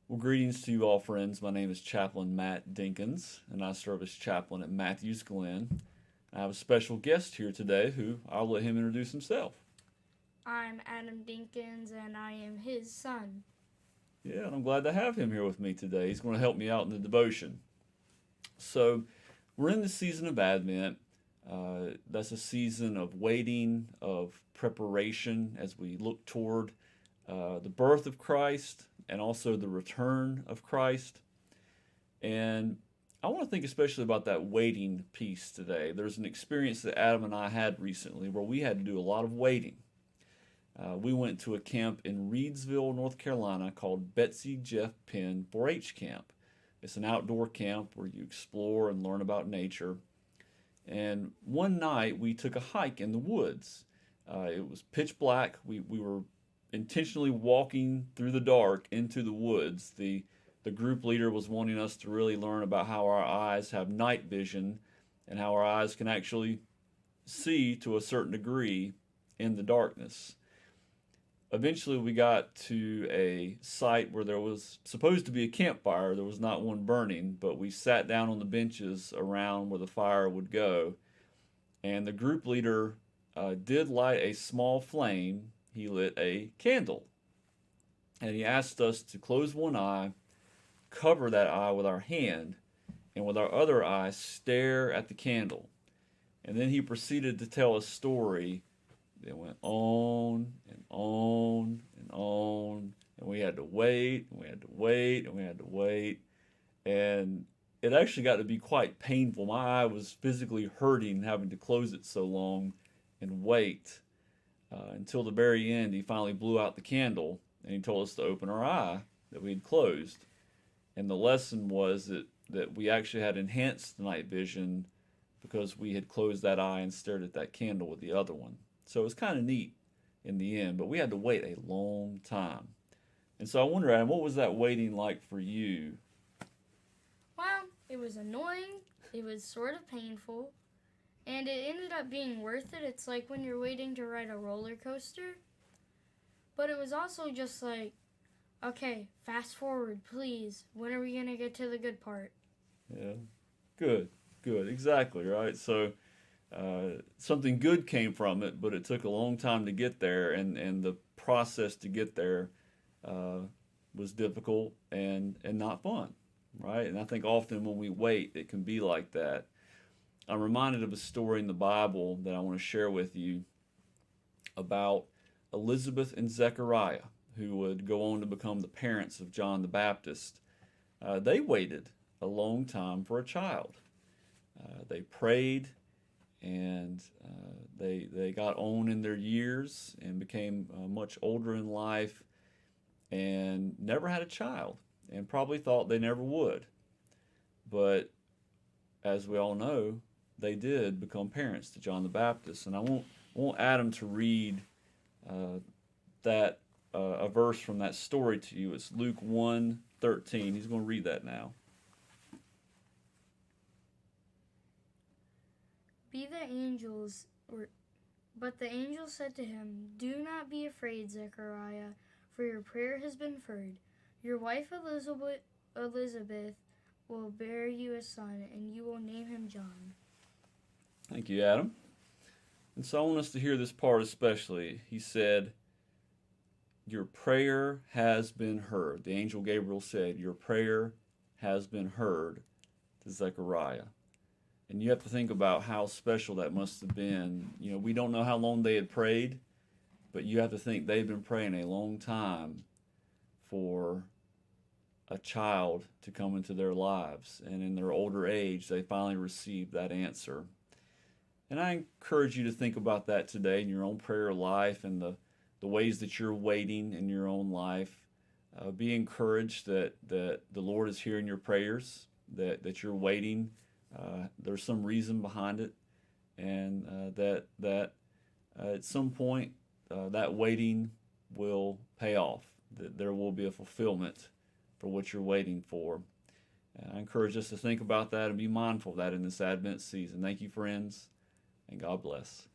Well, greetings to you all, friends. My name is Chaplain Matt Dinkins, and I serve as chaplain at Matthews Glen. I have a special guest here today who I'll let him introduce himself. I'm Adam Dinkins and I am his son. Yeah, and I'm glad to have him here with me today. He's going to help me out in the devotion. So, we're in the season of Advent. That's a season of waiting, of preparation as we look toward the birth of Christ and also the return of Christ. And I want to think especially about that waiting piece today. There's an experience that Adam and I had recently where we had to do a lot of waiting. We went to a camp in Reedsville, North Carolina called Betsy Jeff Penn 4 H Camp. It's an outdoor camp where you explore and learn about nature. And one night we took a hike in the woods. It was pitch black. We were intentionally walking through the dark into the woods. The group leader was wanting us to really learn about how our eyes have night vision and how our eyes can actually see to a certain degree in the darkness. Eventually, we got to a site where there was supposed to be a campfire. There was not one burning, but we sat down on the benches around where the fire would go. And the group leader did light a small flame. He lit a candle. And he asked us to close one eye, cover that eye with our hand, and with our other eye stare at the candle. And then he proceeded to tell a story that went on and on and on. And we had to wait, and we had to wait, and we had to wait. And it actually got to be quite painful. My eye was physically hurting having to close it so long and wait until the very end. He finally blew out the candle and he told us to open our eye that we had closed. And the lesson was that we actually had enhanced night vision because we had closed that eye and stared at that candle with the other one. So it was kind of neat in the end, but we had to wait a long time. And so I wonder, Adam, what was that waiting like for you? Well, it was annoying, it was sort of painful, and it ended up being worth it. It's like when you're waiting to ride a roller coaster. But it was also just like, okay, fast forward, please. When are we going to get to the good part? Yeah, good, good, exactly, right? So something good came from it, but it took a long time to get there, and the process to get there uh, was difficult and not fun, right? And I think often when we wait, it can be like that. I'm reminded of a story in the Bible that I want to share with you about Elizabeth and Zechariah, who would go on to become the parents of John the Baptist. They waited a long time for a child. They prayed and they got on in their years and became much older in life and never had a child and probably thought they never would. But as we all know, they did become parents to John the Baptist. And I want Adam to read uh, that a verse from that story to you. It's Luke 1:13. He's going to read that now. Be the angels, or But the angel said to him, "Do not be afraid, Zechariah, for your prayer has been heard. Your wife Elizabeth will bear you a son, and you will name him John." Thank you, Adam. And so I want us to hear this part especially. He said, your prayer has been heard. The angel Gabriel said, your prayer has been heard to Zechariah. And you have to think about how special that must have been. You know, we don't know how long they had prayed, but you have to think they've been praying a long time for a child to come into their lives. And in their older age, they finally received that answer. And I encourage you to think about that today in your own prayer life and the ways that you're waiting in your own life. Be encouraged that the Lord is hearing your prayers, that you're waiting. There's some reason behind it, and that at some point that waiting will pay off. That there will be a fulfillment for what you're waiting for. And I encourage us to think about that and be mindful of that in this Advent season. Thank you, friends, and God bless.